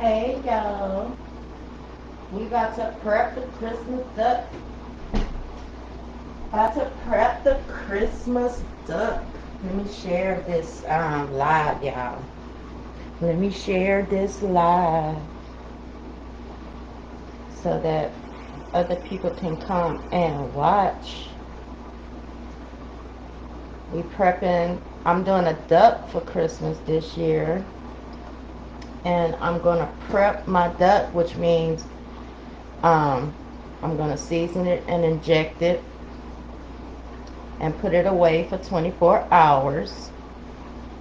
Hey y'all, we about to prep the Christmas duck. About to prep the Christmas duck. Let me share this live, y'all. Let me share this live so that other people can come and watch. We prepping. I'm doing a duck for Christmas this year. And I'm going to prep my duck, which means I'm going to season it and inject it and put it away for 24 hours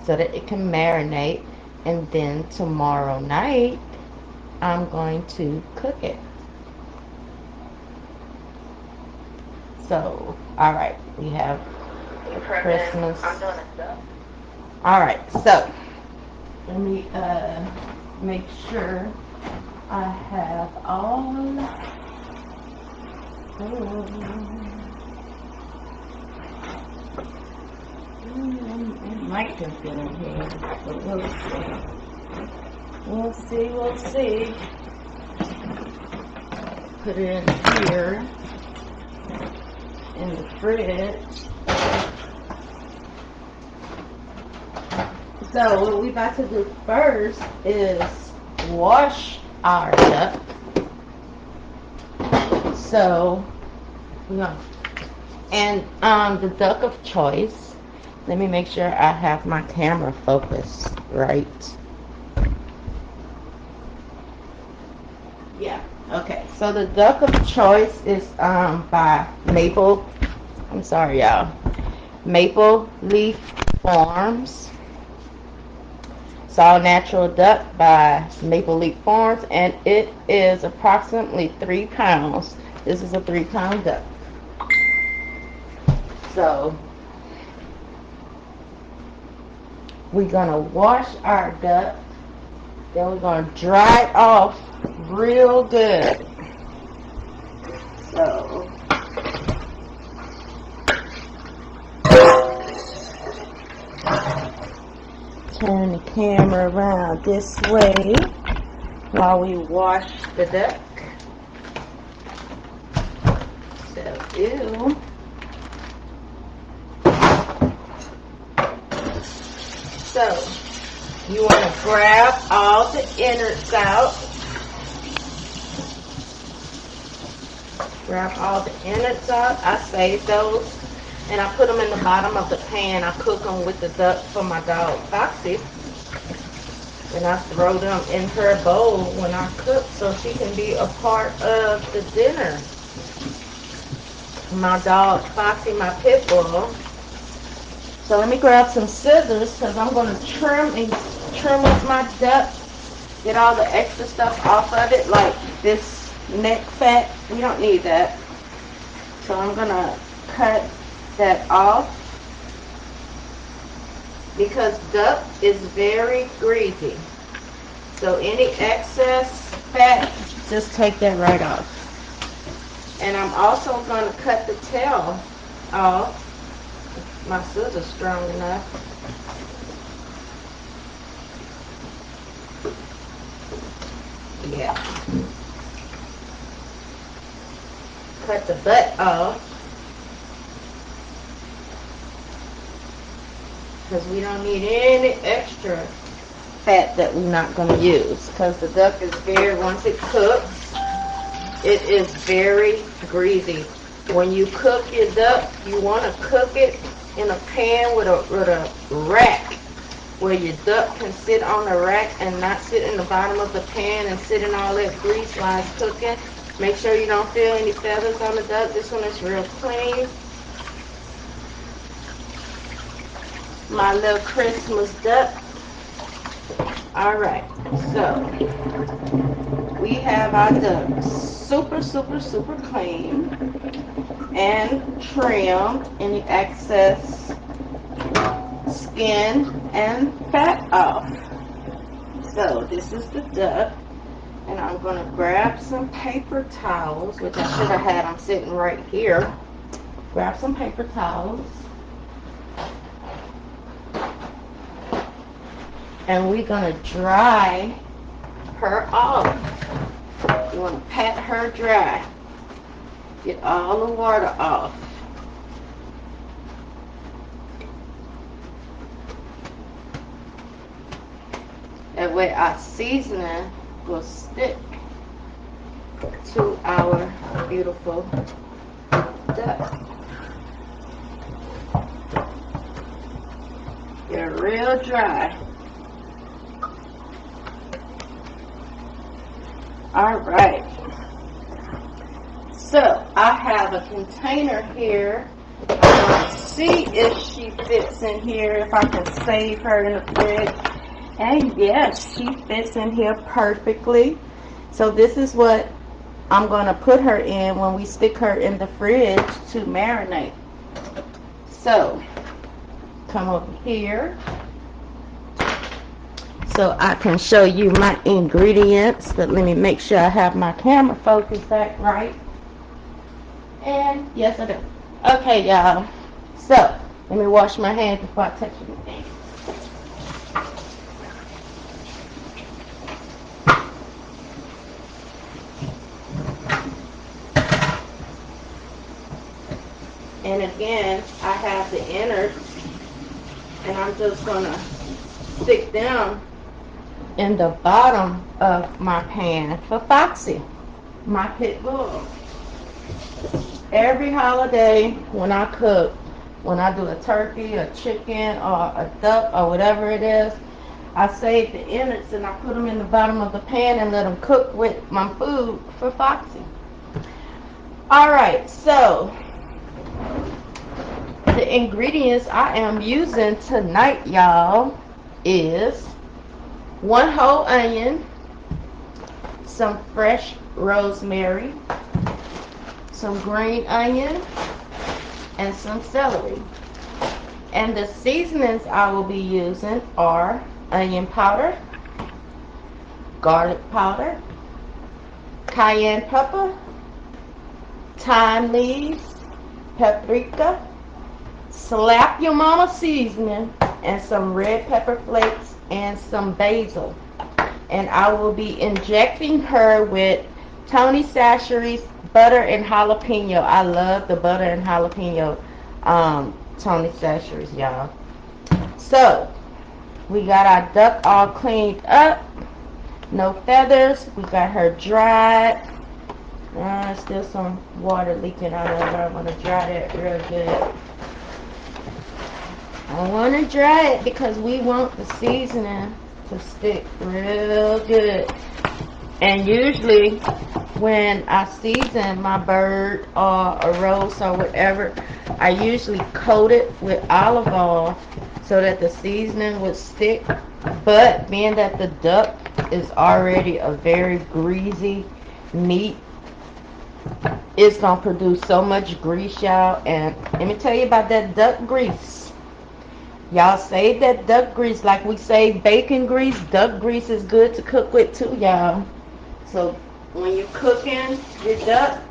so that it can marinate. And then tomorrow night, I'm going to cook it. So, all right, we have Christmas. I'm doing a duck. All right, so let me make sure I have all. It might just get in here, but we'll see. We'll see, we'll see. Put it in here in the fridge. So what we about to do first is wash our duck. So and the duck of choice. Let me make sure I have my camera focused right. Yeah. Okay. So the duck of choice is by Maple. I'm sorry, y'all. Maple Leaf Farms. It's all natural duck by Maple Leaf Farms, and it is approximately 3 pounds. This is a 3-pound duck. So we're gonna wash our duck, then we're gonna dry it off real good. So turn the camera around this way while we wash the duck. So you want to grab all the innards out. Grab all the innards out. I save those and I put them in the bottom of the pan. I cook them with the duck for my dog Foxy. And I throw them in her bowl when I cook so she can be a part of the dinner. My dog Foxy, my pit bull. So let me grab some scissors because I'm going to trim up my duck. Get all the extra stuff off of it, like this neck fat. We don't need that. So I'm going to cut that off because duck is very greasy. So any excess fat, just take that right off. And I'm also going to cut the tail off. My scissors strong enough. Yeah. Cut the butt off. Because we don't need any extra fat that we're not going to use. Because the duck is once it cooks, it is very greasy. When you cook your duck, you want to cook it in a pan with a rack where your duck can sit on the rack and not sit in the bottom of the pan and sit in all that grease while it's cooking. Make sure you don't feel any feathers on the duck. This one is real clean. My little Christmas duck. Alright, so we have our duck super, super, super clean and trimmed any excess skin and fat off. So this is the duck, and I'm going to grab some paper towels, which I should have had them sitting right here. Grab some paper towels. And we're going to dry her off. You want to pat her dry. Get all the water off. That way our seasoning will stick to our beautiful duck. Get it real dry. Alright. So I have a container here. I'm going to see if she fits in here, if I can save her in the fridge. And yes, she fits in here perfectly. So this is what I'm going to put her in when we stick her in the fridge to marinate. So, come over here so I can show you my ingredients. But let me make sure I have my camera focused back right. And yes, I do. Okay, y'all. So, let me wash my hands before I touch anything. And again, I have the innards, and I'm just going to stick them in the bottom of my pan for Foxy, my pit bull. Every holiday when I cook, when I do a turkey, a chicken, or a duck, or whatever it is, I save the innards and I put them in the bottom of the pan and let them cook with my food for Foxy. Alright, so the ingredients I am using tonight, y'all, is 1 whole onion, some fresh rosemary, some green onion, and some celery. And the seasonings I will be using are onion powder, garlic powder, cayenne pepper, thyme leaves, paprika, slap your mama seasoning, and some red pepper flakes and some basil. And I will be injecting her with Tony Chachere's butter and jalapeno. I love the butter and jalapeno Tony Chachere's, y'all. So we got our duck all cleaned up, no feathers. We got her dried. Still some water leaking out of her. I'm going to dry that real good. I want to dry it because we want the seasoning to stick real good. And usually when I season my bird or a roast or whatever, I usually coat it with olive oil so that the seasoning would stick. But being that the duck is already a very greasy meat, it's going to produce so much grease, y'all. And let me tell you about that duck grease. Y'all save that duck grease like we save bacon grease. Duck grease is good to cook with too, y'all. So when you're cooking your duck,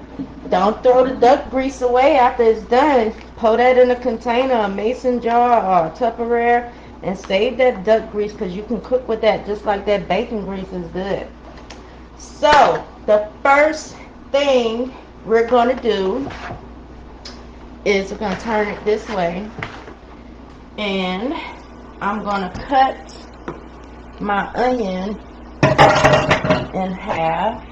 don't throw the duck grease away after it's done. Pour that in a container, a mason jar, or a Tupperware, and save that duck grease because you can cook with that just like that bacon grease is good. So the first thing we're going to do is we're going to turn it this way. And I'm going to cut my onion in half.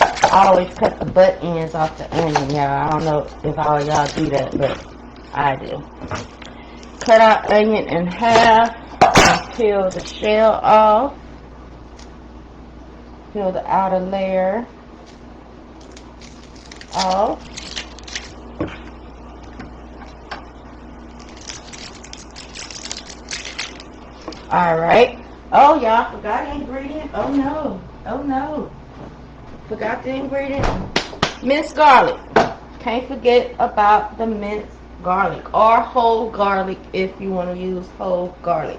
I always cut the butt ends off the onion, y'all. I don't know if all y'all do that, but I do. Cut our onion in half and peel the shell off. Peel the outer layer off. Alright. Oh, y'all forgot the ingredient. Oh, no. Oh, no. Forgot the ingredient. Minced garlic. Can't forget about the minced garlic. Or whole garlic if you want to use whole garlic.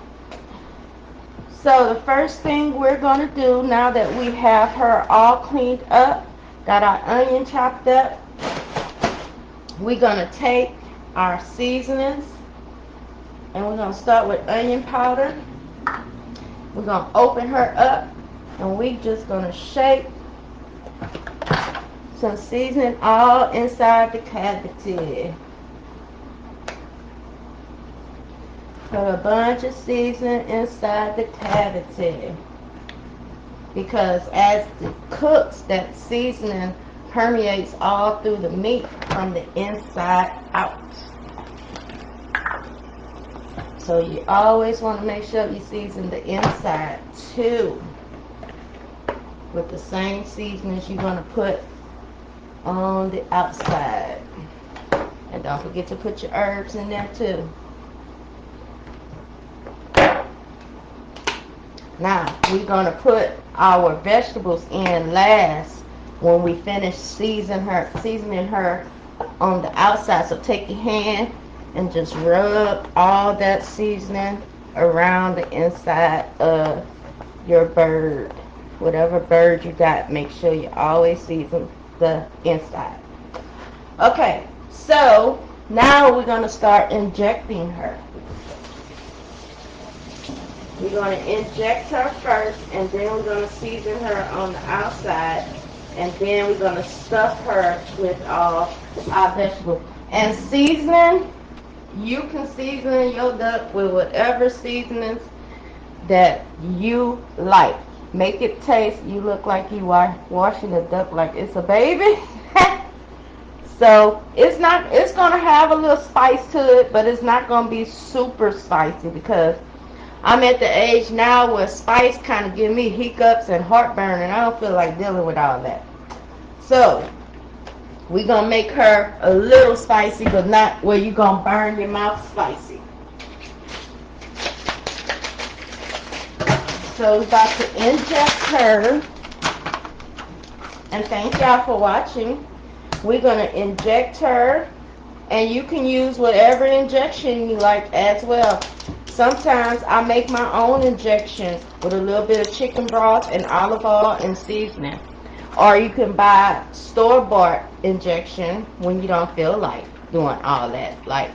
So, the first thing we're going to do now that we have her all cleaned up, got our onion chopped up, we're going to take our seasonings. And we're going to start with onion powder. We're going to open her up, and we just going to shake some seasoning all inside the cavity. Put a bunch of seasoning inside the cavity. Because as it cooks, that seasoning permeates all through the meat from the inside out. So you always want to make sure you season the inside too, with the same seasonings you're going to put on the outside. And don't forget to put your herbs in there too. Now we're going to put our vegetables in last when we finish seasoning her on the outside. So take your hand and just rub all that seasoning around the inside of your bird. Whatever bird you got, make sure you always season the inside. Okay, so now we're going to start injecting her. We're going to inject her first, and then we're going to season her on the outside, and then we're going to stuff her with all our vegetables. And seasoning, you can season your duck with whatever seasonings that you like. Make it taste, you look like you are washing the duck like it's a baby. So it's going to have a little spice to it, but it's not going to be super spicy, because I'm at the age now where spice kind of give me hiccups and heartburn, and I don't feel like dealing with all that. So we're going to make her a little spicy, but not where you're going to burn your mouth spicy. So we're about to inject her. And thank y'all for watching. We're going to inject her. And you can use whatever injection you like as well. Sometimes I make my own injections with a little bit of chicken broth and olive oil and seasoning. Or you can buy store-bought injection when you don't feel like doing all that. Like,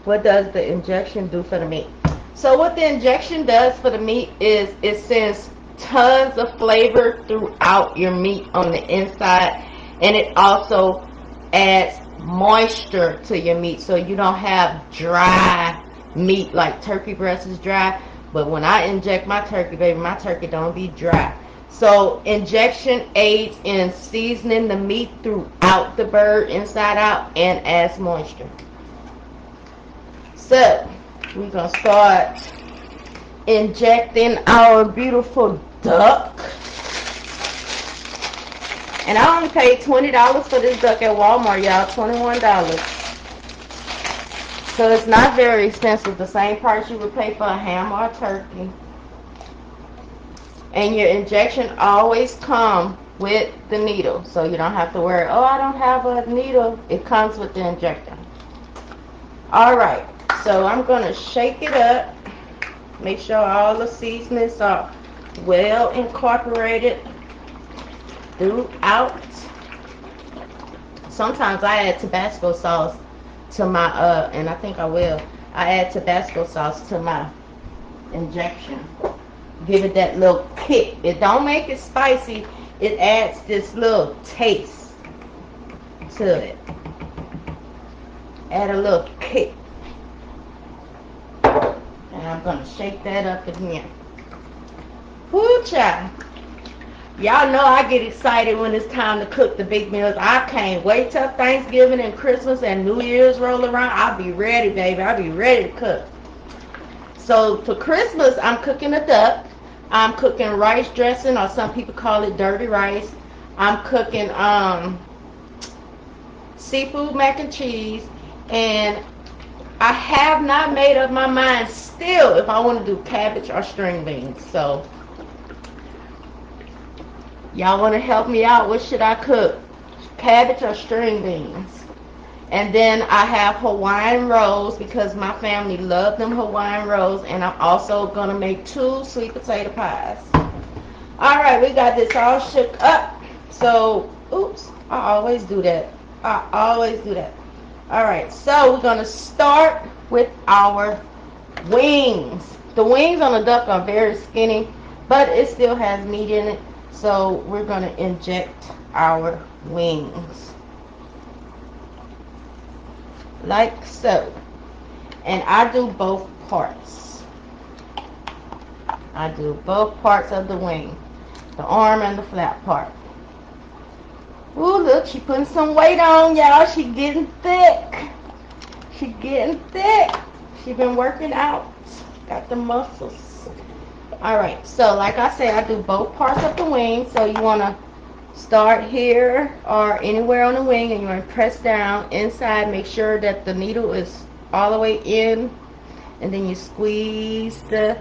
what does the injection do for the meat? So what the injection does for the meat is it sends tons of flavor throughout your meat on the inside. And it also adds moisture to your meat, so you don't have dry meat like turkey breast is dry. But when I inject my turkey, baby, my turkey don't be dry. So injection aids in seasoning the meat throughout the bird, inside out, and adds moisture. So we're gonna start injecting our beautiful duck. And I only paid $20 for this duck at Walmart, y'all. $21. So it's not very expensive. The same price you would pay for a ham or a turkey. And your injection always comes with the needle. So you don't have to worry, oh, I don't have a needle. It comes with the injector. Alright. So I'm going to shake it up. Make sure all the seasonings are well incorporated throughout. Sometimes I add Tabasco sauce to my and I think I will. I add Tabasco sauce to my injection. Give it that little kick. It don't make it spicy. It adds this little taste to it. Add a little kick. And I'm gonna shake that up again. Whoo, child. Y'all know I get excited when it's time to cook the big meals. I can't wait till Thanksgiving and Christmas and New Year's roll around. I'll be ready, baby. I'll be ready to cook. So for Christmas, I'm cooking a duck. I'm cooking rice dressing, or some people call it dirty rice. I'm cooking seafood mac and cheese. And I have not made up my mind still if I want to do cabbage or string beans. So y'all want to help me out? What should I cook? Cabbage or string beans? And then I have Hawaiian rolls, because my family love them Hawaiian rolls. And I'm also going to make 2 sweet potato pies. Alright, we got this all shook up. So, oops, I always do that. Alright, so we're going to start with our wings. The wings on the duck are very skinny. but it still has meat in it. So we're going to inject our wings like so. And I do both parts. I do both parts of the wing, the arm and the flap part. Ooh, look, she putting some weight on, y'all. She getting thick. She getting thick. She been working out. Got the muscles. Alright, so like I said, I do both parts of the wing. So you want to start here or anywhere on the wing, and you want to press down inside. Make sure that the needle is all the way in, and then you squeeze the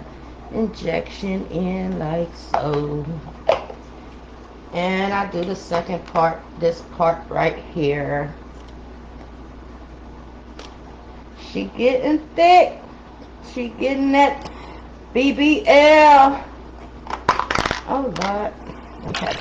injection in like so. And I do the second part, this part right here. She getting thick. She getting that BBL. Oh Lord. Okay.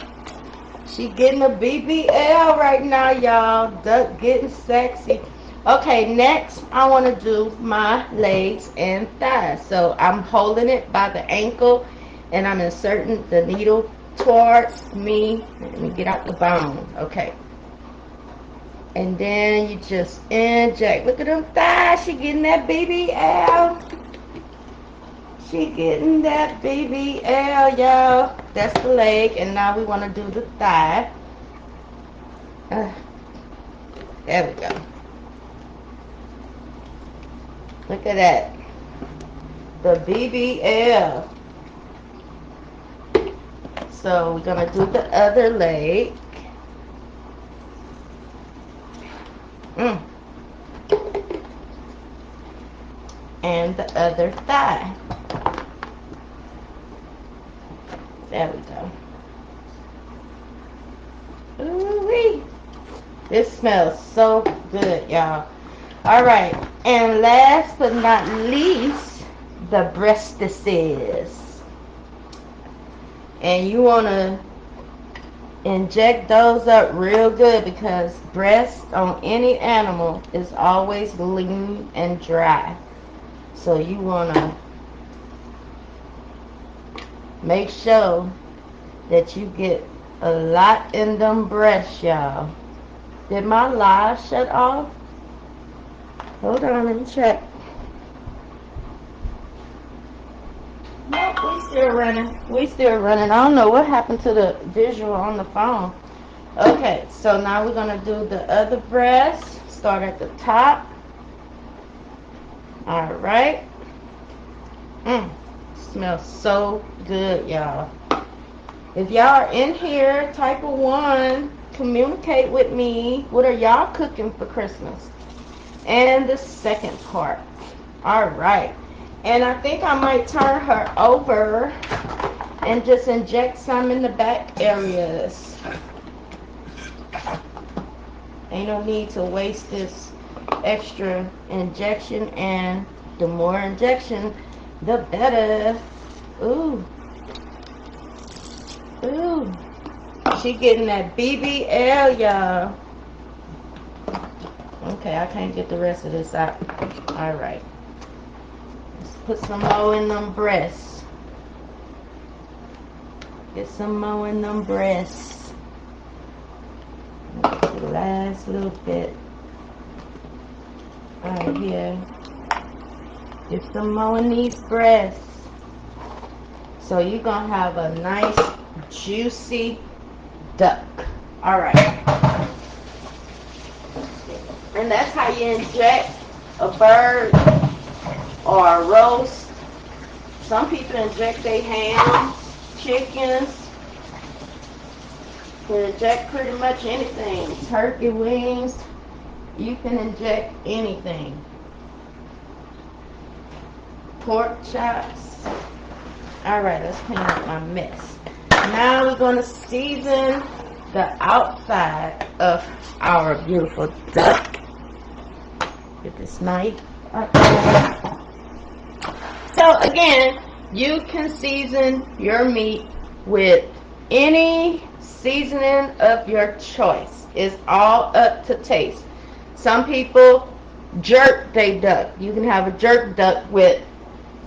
She getting a BBL right now, y'all. Duck getting sexy. Okay, next I want to do my legs and thighs. So I'm holding it by the ankle, and I'm inserting the needle towards me. Let me get out the bone. Okay. And then you just inject. Look at them thighs. She getting that BBL. She getting that BBL, y'all. That's the leg. And now we want to do the thigh. There we go. Look at that. The BBL. So we're going to do the other leg. And the other thigh. There we go. Ooh-wee. This smells so good, y'all. Alright, and last but not least, the breastises. And you want to inject those up real good, because breast on any animal is always lean and dry. So you want to make sure that you get a lot in them breasts, y'all. Did my live shut off? Hold on, let me check. Nope, we still running. We still running. I don't know what happened to the visual on the phone. Okay, so now we're going to do the other breast. Start at the top. Alright. Smells so good, y'all. If y'all are in here, type of 1, communicate with me. What are y'all cooking for Christmas? And the second part. Alright. And I think I might turn her over and just inject some in the back areas. Ain't no need to waste this extra injection, and the more injection, the better. Ooh. Ooh. She getting that BBL, y'all. Okay, I can't get the rest of this out. Alright. Let's put some more in them breasts. Get some more in them breasts. The last little bit. Right here. Get some more in these breasts. So you're going to have a nice, juicy duck. Alright. And that's how you inject a bird or a roast. Some people inject their hams, chickens. You can inject pretty much anything. Turkey wings. You can inject anything. Pork chops. Alright, let's clean up my mess. Now we're going to season the outside of our beautiful duck. Get this knife. So again, you can season your meat with any seasoning of your choice. It's all up to taste. Some people jerk their duck. You can have a jerk duck with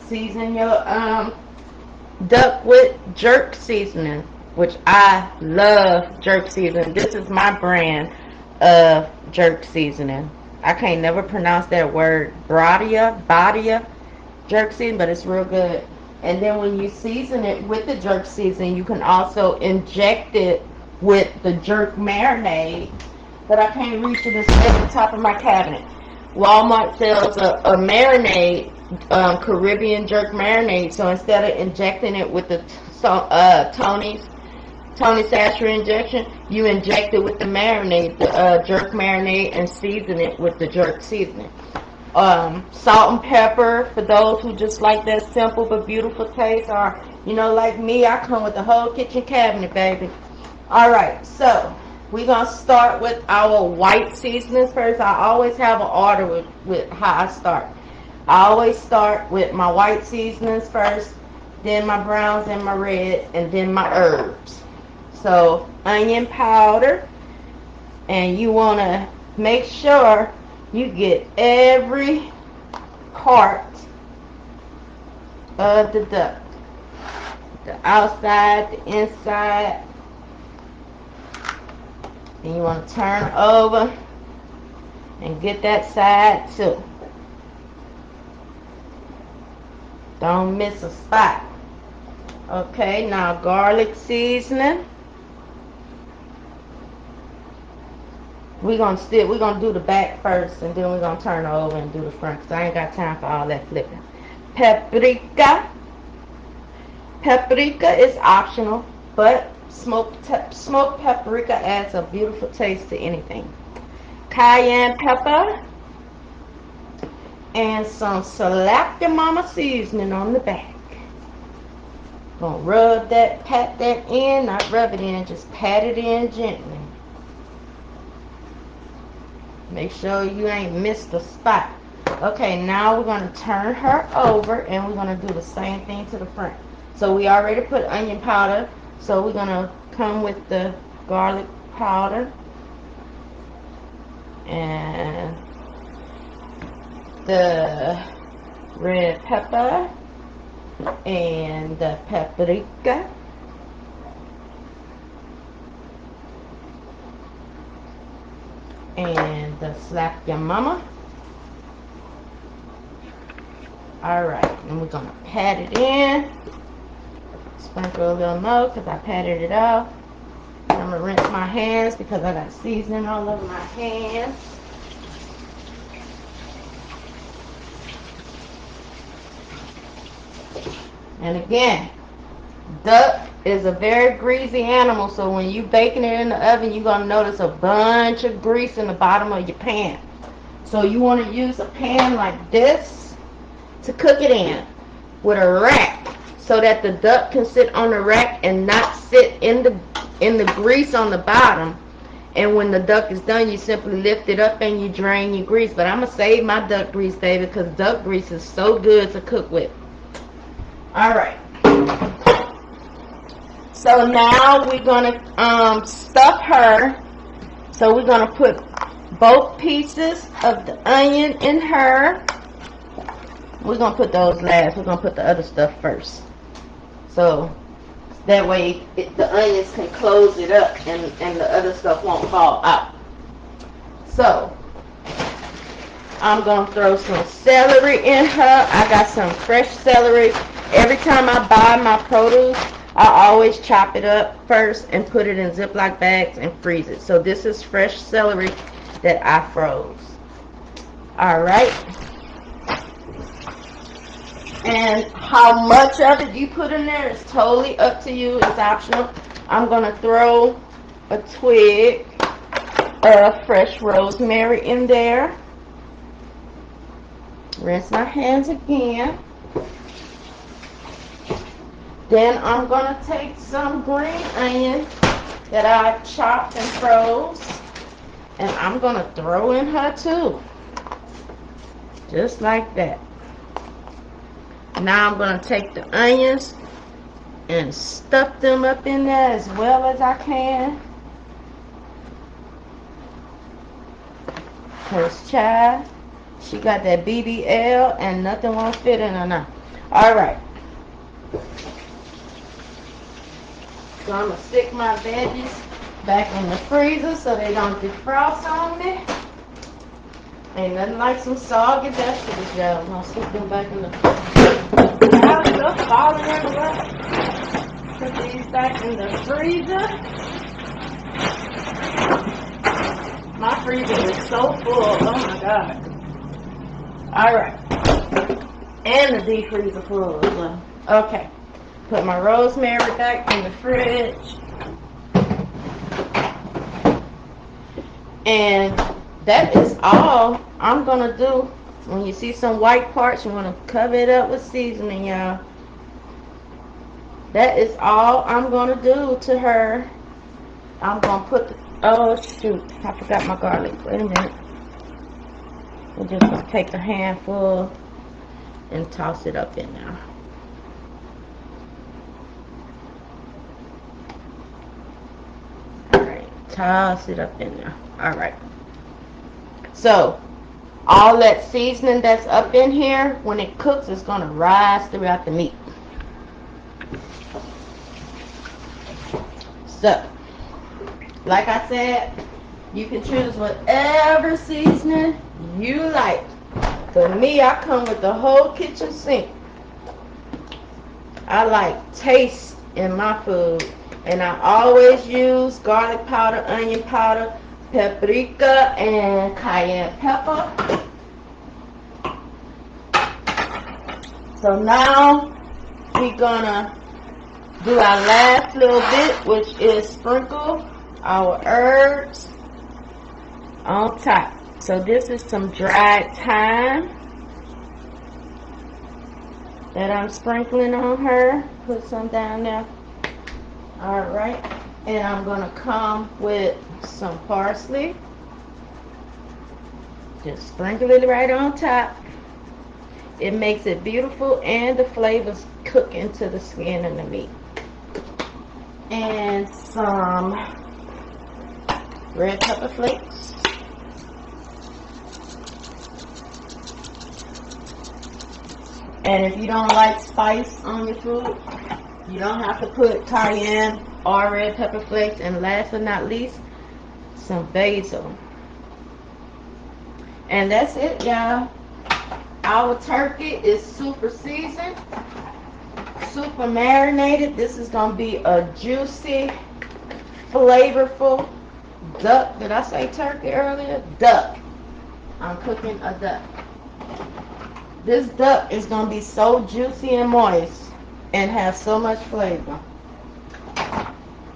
season your duck with jerk seasoning, which I love jerk seasoning. This is my brand of jerk seasoning. I can't never pronounce that word, Badia jerk seasoning, but it's real good. And then when you season it with the jerk seasoning, you can also inject it with the jerk marinade. But I can't reach it. It's at the top of my cabinet. Walmart sells a marinade, Caribbean jerk marinade. So instead of injecting it with the Tony Sasher injection, you inject it with the marinade, the jerk marinade, and season it with the jerk seasoning. Salt and pepper for those who just like that simple but beautiful taste, or like me, I come with the whole kitchen cabinet, baby. All right, so we're gonna start with our white seasonings first. I always have an order with how I start. I always start with my white seasonings first, then my browns and my red, and then my herbs. So onion powder, and you want to make sure you get every part of the duck, the outside, the inside, and you want to turn over and get that side too. Don't miss a spot. Okay, now garlic seasoning. We're gonna do the back first, and then we're gonna turn it over and do the front, because I ain't got time for all that flipping. Paprika. Paprika is optional, but smoked paprika adds a beautiful taste to anything. Cayenne pepper and some Slap Your Mama seasoning on the back. Gonna rub that, pat that in, not rub it in, just pat it in gently. Make sure you ain't missed a spot. Okay, now we're going to turn her over, and we're going to do the same thing to the front. So we already put onion powder, so we're going to come with the garlic powder and the red pepper and the paprika. And the Slap Your Mama. Alright, and we're going to pat it in. Sprinkle a little more because I patted it off. I'm going to rinse my hands because I got seasoning all over my hands. And again, duck is a very greasy animal, so when you baking it in the oven, you're going to notice a bunch of grease in the bottom of your pan. So you want to use a pan like this to cook it in with a rack, so that the duck can sit on the rack and not sit in the grease on the bottom. And when the duck is done, you simply lift it up and you drain your grease. But I'm going to save my duck grease, baby, because duck grease is so good to cook with. Alright. So now we're going to stuff her. So we're going to put both pieces of the onion in her. We're going to put those last. We're going to put the other stuff first. So that way the onions can close it up and the other stuff won't fall out. So I'm going to throw some celery in her. I got some fresh celery. Every time I buy my produce, I always chop it up first and put it in Ziploc bags and freeze it. So this is fresh celery that I froze. Alright. And how much of it you put in there is totally up to you. It's optional. I'm going to throw a twig of fresh rosemary in there. Rinse my hands again. Then I'm going to take some green onion that I chopped and froze, and I'm going to throw in her too. Just like that. Now I'm going to take the onions and stuff them up in there as well as I can. Because, child, she got that BBL and nothing won't fit in her now. Alright. So I'm gonna stick my veggies back in the freezer so they don't defrost on me. Ain't nothing like some soggy vegetables, y'all. I'm gonna stick them back in the freezer. Now stuff falling everywhere. Put these back in the freezer. My freezer is so full. Oh my god. Alright. And the deep freezer full as well. Okay. Put my rosemary back in the fridge. And that is all I'm gonna do. When you see some white parts, you wanna cover it up with seasoning, y'all. That is all I'm gonna do to her. I'm gonna put the, oh shoot, I forgot my garlic. Wait a minute. We're just gonna take a handful and toss it up in there. Alright, toss it up in there. Alright. So, all that seasoning that's up in here, when it cooks, it's going to rise throughout the meat. So, like I said, you can choose whatever seasoning you like. For me, I come with the whole kitchen sink. I like taste in my food. And I always use garlic powder, onion powder, paprika, and cayenne pepper. So now we're gonna do our last little bit, which is sprinkle our herbs on top. So this is some dried thyme that I'm sprinkling on her. Put some down there. Alright. And I'm gonna come with some parsley. Just sprinkle it right on top. It makes it beautiful, and the flavors cook into the skin and the meat. And some red pepper flakes. And if you don't like spice on your food, you don't have to put cayenne or red pepper flakes. And last but not least, some basil. And that's it, y'all. Our turkey is super seasoned, super marinated. This is going to be a juicy, flavorful duck. Did I say turkey earlier? Duck. I'm cooking a duck. This duck is going to be so juicy and moist and have so much flavor.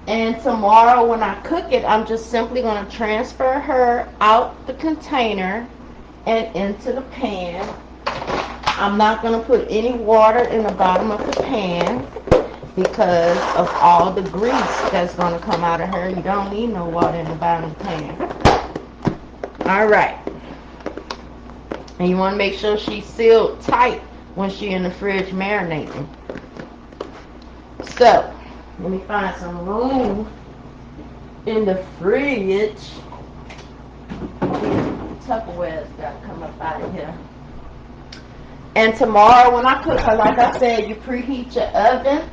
And tomorrow when I cook it, I'm just simply going to transfer her out the container and into the pan. I'm not going to put any water in the bottom of the pan because of all the grease that's going to come out of her. You don't need no water in the bottom of the pan. Alright. And you want to make sure she's sealed tight when she's in the fridge marinating. So, let me find some room in the fridge. Tupperware's got to come up out of here. And tomorrow when I cook her, like I said, you preheat your oven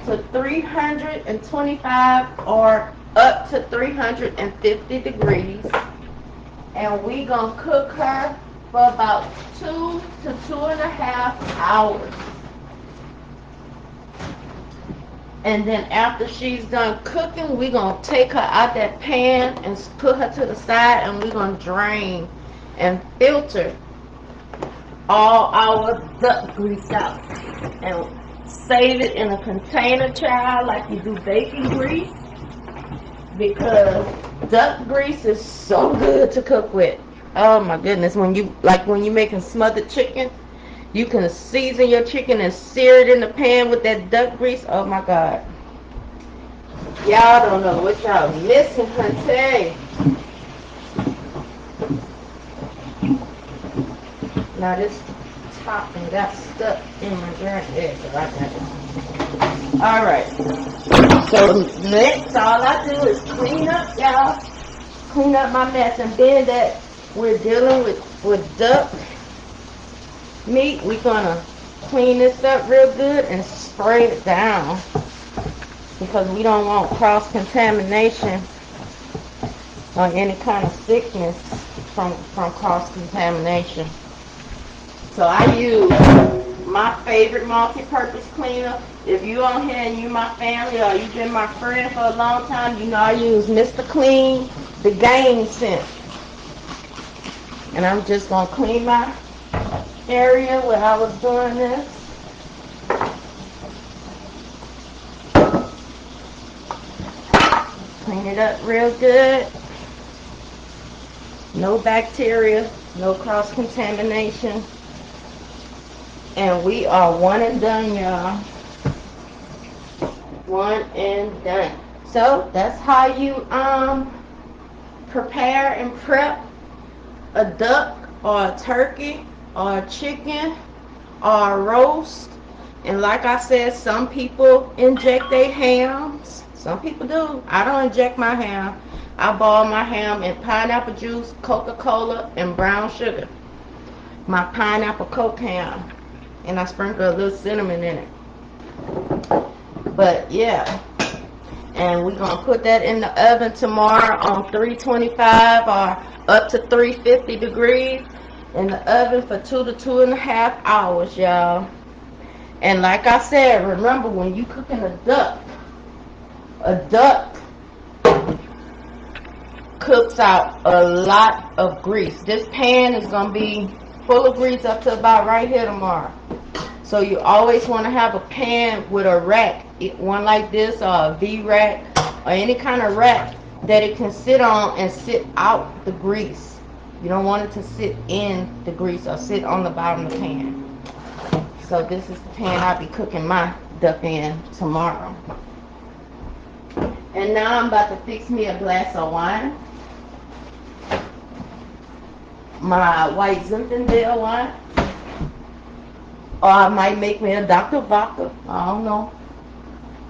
to 325 or up to 350 degrees. And we gonna cook her for about 2 to 2.5 hours. And then after she's done cooking, we're going to take her out that pan and put her to the side, and we're going to drain and filter all our duck grease out. And save it in a container, child, like you do bacon grease. Because duck grease is so good to cook with. Oh my goodness, when you making smothered chicken, you can season your chicken and sear it in the pan with that duck grease. Oh my God. Y'all don't know what y'all missing, honey. Now this topping got stuck in my drink. There, so I got it. Alright. So next, all I do is clean up, y'all. Clean up my mess. And then that we're dealing with duck meat, we're gonna clean this up real good and spray it down because we don't want cross-contamination or any kind of sickness from cross-contamination. So I use my favorite multi-purpose cleaner. If you on here and you my family or you've been my friend for a long time, you know I use Mr. Clean, the game scent. And I'm just going to clean my area where I was doing this. Clean it up real good. No bacteria, no cross-contamination. And we are one and done, y'all. One and done. So that's how you prepare and prep a duck or a turkey or a chicken or a roast. And like I said, some people inject their hams. Some people do. I don't inject my ham. I boil my ham in pineapple juice, Coca-Cola, and brown sugar. My pineapple Coke ham. And I sprinkle a little cinnamon in it. But yeah. And we're going to put that in the oven tomorrow on 325 or up to 350 degrees in the oven for 2 to 2.5 hours, y'all. And like I said, remember when you cooking a duck cooks out a lot of grease. This pan is going to be full of grease up to about right here tomorrow. So you always want to have a pan with a rack, one like this or a V-rack or any kind of rack that it can sit on and sit out the grease. You don't want it to sit in the grease or sit on the bottom of the pan. So this is the pan I'll be cooking my duck in tomorrow. And now I'm about to fix me a glass of wine. My white Zinfandel wine. Or I might make me a Dr. Vodka. I don't know.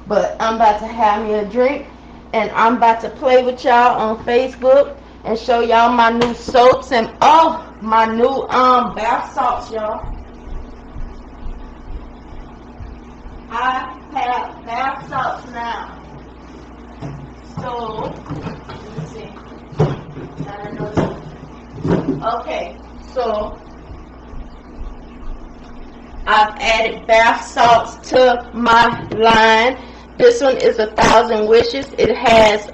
But I'm about to have me a drink. And I'm about to play with y'all on Facebook and show y'all my new soaps and my new bath salts, y'all. I have bath salts now. So, let me see. I don't know. Okay, so I've added bath salts to my line. This one is 1,000 Wishes. It has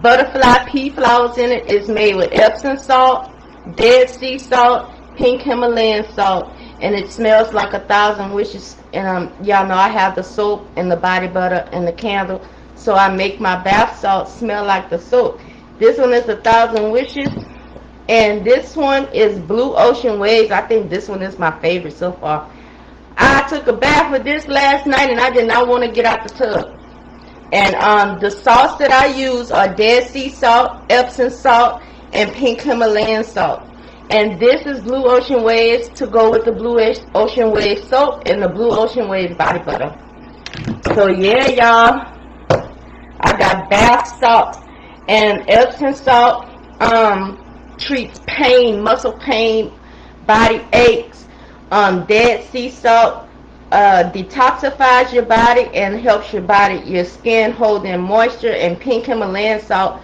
butterfly pea flowers in it. It's made with Epsom salt, Dead Sea salt, pink Himalayan salt, and it smells like 1,000 Wishes. And y'all know I have the soap and the body butter and the candle, so I make my bath salt smell like the soap. This one is 1,000 Wishes. And this one is Blue Ocean Waves. I think this one is my favorite so far. I took a bath with this last night and I did not want to get out the tub. And the salts that I use are Dead Sea salt, Epsom salt, and pink Himalayan salt. And this is Blue Ocean Waves to go with the Blue Ocean Waves soap and the Blue Ocean Waves body butter. So yeah, y'all, I got bath salt and Epsom salt. Treats pain, muscle pain, body aches. Dead Sea salt detoxifies your body and helps your skin hold in moisture, and pink Himalayan salt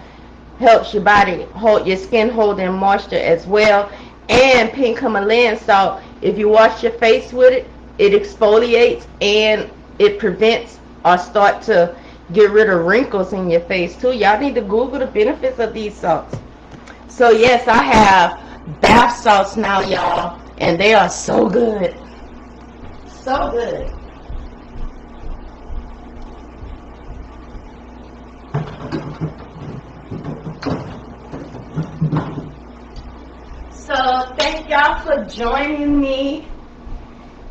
helps your skin hold in moisture as well. And pink Himalayan salt, if you wash your face with it, it exfoliates and it prevents or start to get rid of wrinkles in your face too. Y'all need to Google the benefits of these salts. So yes, I have bath salts now, y'all, and they are so good. So good. So thank y'all for joining me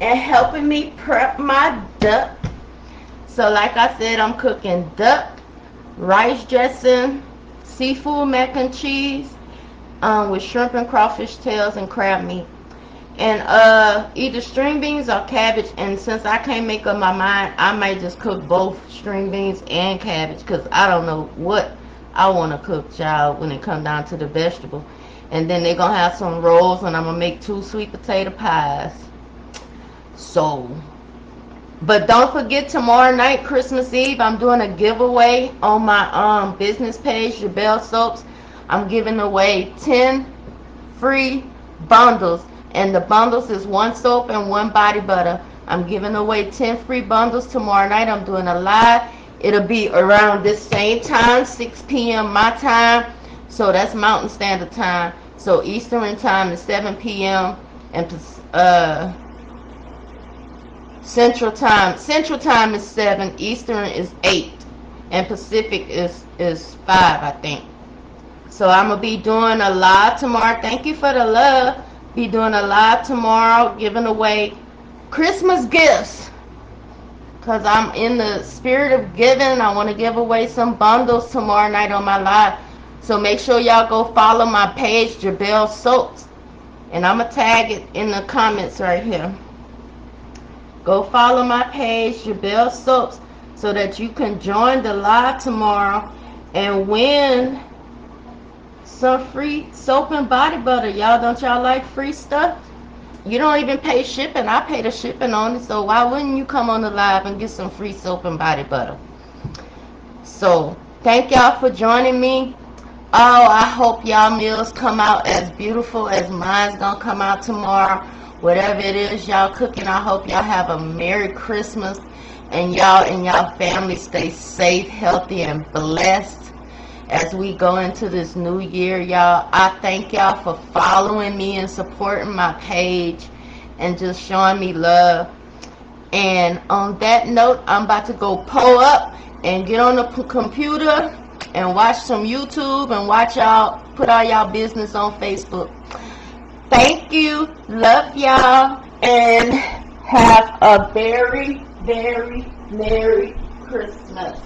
and helping me prep my duck. So like I said, I'm cooking duck, rice dressing, seafood mac and cheese, with shrimp and crawfish tails and crab meat, and either string beans or cabbage. And since I can't make up my mind, I might just cook both string beans and cabbage, because I don't know what I want to cook, child, when it comes down to the vegetable. And then they're gonna have some rolls, and I'm gonna make 2 sweet potato pies. So But don't forget, tomorrow night, Christmas Eve, I'm doing a giveaway on my business page, Jabelle Soaps. I'm giving away 10 free bundles, and the bundles is 1 soap and 1 body butter. I'm giving away 10 free bundles tomorrow night. I'm doing a live. It'll be around this same time, 6 p.m. my time. So that's Mountain Standard Time. So Eastern Time is 7 p.m. and Central Time is 7, Eastern is 8, and Pacific is 5, I think. So I'm gonna be doing a live tomorrow. Thank you for the love. Be doing a live tomorrow, giving away Christmas gifts. Cause I'm in the spirit of giving. I want to give away some bundles tomorrow night on my live. So make sure y'all go follow my page, Jabelle Soaps, and I'm gonna tag it in the comments right here. Go follow my page, Jabelle Soaps, so that you can join the live tomorrow and win some free soap and body butter. Y'all, don't y'all like free stuff? You don't even pay shipping. I pay the shipping on it, so why wouldn't you come on the live and get some free soap and body butter? So thank y'all for joining me. Oh, I hope y'all meals come out as beautiful as mine's gonna come out tomorrow. Whatever it is y'all cooking, I hope y'all have a Merry Christmas, and y'all and y'all family stay safe, healthy, and blessed as we go into this new year, y'all. I thank y'all for following me and supporting my page and just showing me love. And on that note, I'm about to go pull up and get on the computer and watch some YouTube and watch y'all put all y'all business on Facebook. Thank you, love y'all, and have a very, very Merry Christmas.